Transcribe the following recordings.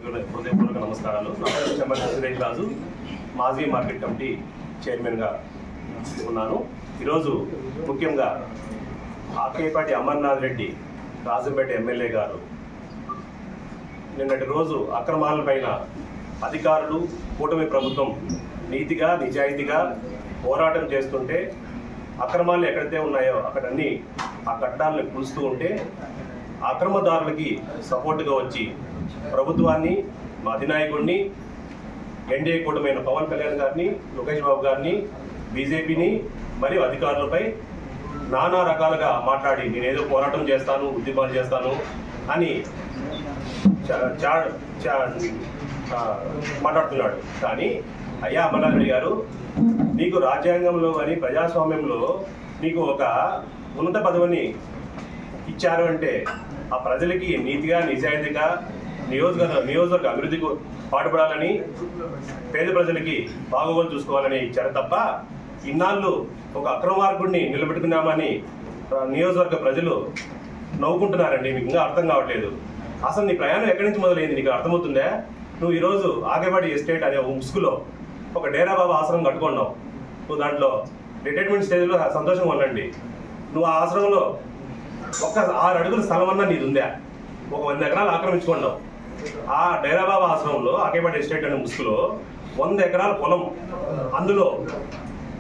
హృదయపూర్వక నమస్కారాలు. నా పేరు చెంబర్తి సురేష్ రాజు, మాజీ మార్కెట్ కమిటీ చైర్మన్గా ఉన్నాను. ఈరోజు ముఖ్యంగా ఆకేపాటి అమర్నాథ్ రెడ్డి రాజంపేట ఎమ్మెల్యే గారు నిన్నటి రోజు అక్రమాలపైన అధికారులు, కూటమి ప్రభుత్వం నీతిగా నిజాయితీగా పోరాటం చేస్తుంటే అక్రమాలు ఎక్కడైతే ఉన్నాయో అక్కడన్నీ ఆ కట్టడాలను కూలుస్తూ ఉంటే అక్రమదారులకి సపోర్టుగా వచ్చి ప్రభుత్వాన్ని, మా అధినాయకుడిని, ఎన్డీఏ కూటమైన పవన్ కళ్యాణ్ గారిని, లోకేష్ బాబు గారిని, బీజేపీని మరియు అధికారులపై నానా రకాలుగా మాట్లాడి నేనేదో పోరాటం చేస్తాను, ఉద్యమాలు చేస్తాను అని మాట్లాడుతున్నాడు. కానీ అయ్యా అమర్నాథ్ రెడ్డి గారు, నీకు రాజ్యాంగంలో కానీ ప్రజాస్వామ్యంలో నీకు ఒక ఉన్నత పదవిని ఇచ్చారు అంటే ఆ ప్రజలకి నీతిగా నిజాయితీగా నియోజకవర్గ అభివృద్ధికి పాటుపడాలని, పేద ప్రజలకి బాగోగులు చూసుకోవాలని ఇచ్చారు తప్ప ఇన్నాళ్ళు ఒక అక్రమార్కుడిని నిలబెట్టుకున్నామని నియోజకవర్గ ప్రజలు నవ్వుకుంటున్నారండి. మీకు ఇంకా అర్థం కావట్లేదు. అసలు నీ ప్రయాణం ఎక్కడి నుంచి మొదలైంది నీకు అర్థమవుతుందా? నువ్వు ఈరోజు ఆకేపాటి ఎస్టేట్ అనే ముసుగులో ఒక డేరా బాబా ఆశ్రమం కట్టుకున్నావు. నువ్వు దాంట్లో రిటైర్మెంట్ స్టేజ్లో సంతోషంగా ఉండండి. నువ్వు ఆ ఆశ్రమంలో ఒక్క 6 అడుగుల స్థలం అన్నా నీది ఉందా? ఒక 100 ఎకరాలు ఆక్రమించుకున్నావు. ఆ డైరాబాబా ఆశ్రమంలో ఆకేపాటి ఎస్టేట్ అనే ముసుగులో 100 ఎకరాల పొలం, అందులో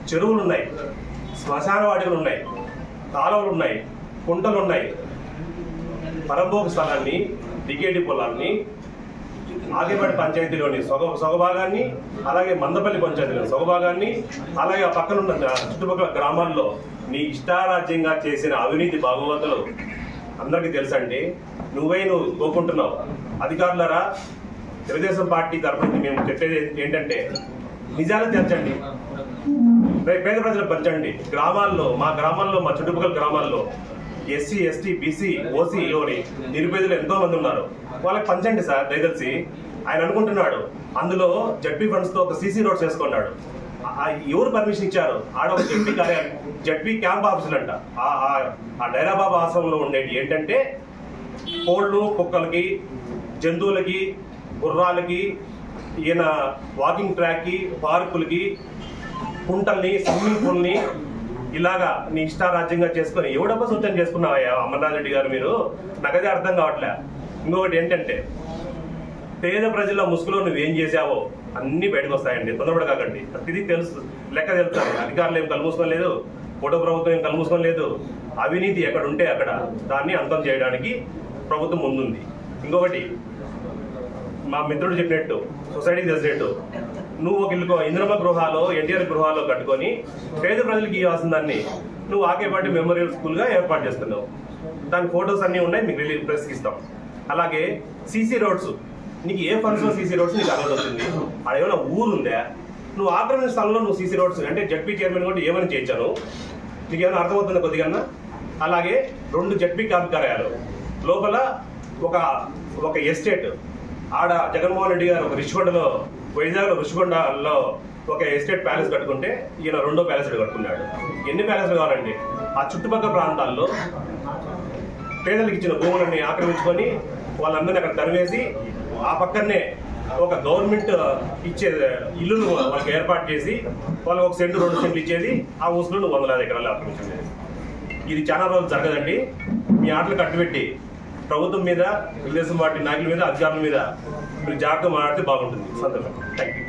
చెరువులు ఉన్నాయి, శ్మశాన వాటికలు ఉన్నాయి, కాలువలు ఉన్నాయి, కుంటలు ఉన్నాయి. పరంభోగ స్థలాన్ని, డికేటి పొలాన్ని ఆకేపాటి పంచాయతీలోని సొగభాగాన్ని, అలాగే మందపల్లి పంచాయతీలోని సొగభాగాన్ని, అలాగే ఆ పక్కనున్న చుట్టుపక్కల గ్రామాల్లో నీ ఇష్టారాజ్యంగా చేసిన అవినీతి భాగవతులు అందరికీ తెలుసండి. నువ్వు కోరుకుంటున్నావు. అధికారులరా, తెలుగుదేశం పార్టీ తరఫున మేము చెప్పేది ఏంటంటే నిజాలు తెచ్చండి, పేద ప్రజలకు పంచండి. గ్రామాల్లో, మా చుట్టుపక్కల గ్రామాల్లో ఎస్సీ, ఎస్టీ, బీసీ, ఓసీలోని నిరుపేదలు ఎంతో మంది ఉన్నారు. వాళ్ళకి పంచండి సార్ దయచేసి. ఆయన అనుకుంటున్నాడు అందులో జడ్పీ ఫండ్స్తో ఒక సీసీ రోడ్స్ వేసుకున్నాడు. ఎవరు పర్మిషన్ ఇచ్చారు? ఆడ ఒక జడ్పీ క్యాంప్ ఆఫీసులు అంట. ఆ డైరాబాబా ఆశ్రమంలో ఉండేది ఏంటంటే కోళ్ళు, కుక్కలకి, జంతువులకి, గుర్రాలకి, ఈయన వాకింగ్ ట్రాక్కి, పార్కులకి, కుంటల్ని, స్విమ్మింగ్ పూల్ని ఇలాగా నీ ఇష్టారాజ్యంగా చేసుకుని ఎవడబ్బా సొంతం చేసుకున్నావయ్యా అమర్నాథ్ రెడ్డి గారు మీరు? నాకదే అర్థం కావట్లే. ఇంకొకటి ఏంటంటే పేద ప్రజల ముసుగులో నువ్వేం చేసావో అన్ని బయటకు వస్తాయండి. తొందరపడకండి. ప్రతిదీ తెలుసు, లెక్క తెలుస్తుంది. అధికారులు ఏం కలుమూసుకొని లేదు, ఫోటో ప్రభుత్వం ఏం కలుమూసుకొని లేదు. అవినీతి ఎక్కడ ఉంటే అక్కడ దాన్ని అంతం చేయడానికి ప్రభుత్వం ముందుంది. ఇంకొకటి మా మిత్రుడు చెప్పినట్టు, సొసైటీకి తెలిసినట్టు, నువ్వు ఒక ఇల్లు ఇంద్రమ్మ గృహాలో, ఎన్టీఆర్ గృహాలో కట్టుకొని పేద ప్రజలకు ఇవ్వాల్సిన దాన్ని నువ్వు ఆకేపాటి మెమోరియల్ స్కూల్గా ఏర్పాటు చేస్తున్నావు. దాని ఫొటోస్ అన్నీ ఉన్నాయి, మీకు ప్రెస్కి ఇస్తాం. అలాగే సీసీ రోడ్స్, నీకు ఏ ఫండ్స్లో సీసీ రోడ్స్ నీకు అలవాటు అవుతుంది? ఆడ ఏమైనా ఊరు ఉందా? నువ్వు ఆక్రమించిన స్థలంలో నువ్వు సీసీ రోడ్స్ అంటే జడ్పీ చైర్మన్ కూడా ఏమని చేయించాను? నీకు ఏమైనా అర్థమవుతుందా కొద్దిగా? అలాగే 2 జడ్పీ క్యాంప్ కార్యాలయాలు లోపల ఒక ఎస్టేట్, ఆడ జగన్మోహన్ రెడ్డి గారు ఒక రిషికొండలో, వైజాగ్లో రిషికొండలో ఒక ఎస్టేట్ ప్యాలెస్ కట్టుకుంటే ఈయన 2వ ప్యాలెస్ కట్టుకున్నాడు. ఎన్ని ప్యాలెస్లు కావాలండి? ఆ చుట్టుపక్కల ప్రాంతాల్లో పేదలకు ఇచ్చిన భూములన్నీ ఆక్రమించుకొని వాళ్ళందరినీ అక్కడ తరివేసి ఆ పక్కనే ఒక గవర్నమెంట్ ఇచ్చే ఇల్లును వాళ్ళకి ఏర్పాటు చేసి వాళ్ళకి 1 సెంటు 2 సెంట్లు ఇచ్చేది. ఆ ఊసులు 100 ఎకరాలు ఆక్రమించింది. ఇది చాలా రోజులు జరగదండి. మీ ఆటలు కట్టుబెట్టి ప్రభుత్వం మీద, తెలుగుదేశం పార్టీ నాయకుల మీద, అధికారుల మీద మీరు జాగ్రత్తగా మాట్లాడితే బాగుంటుంది. సంతోషం. Thank you.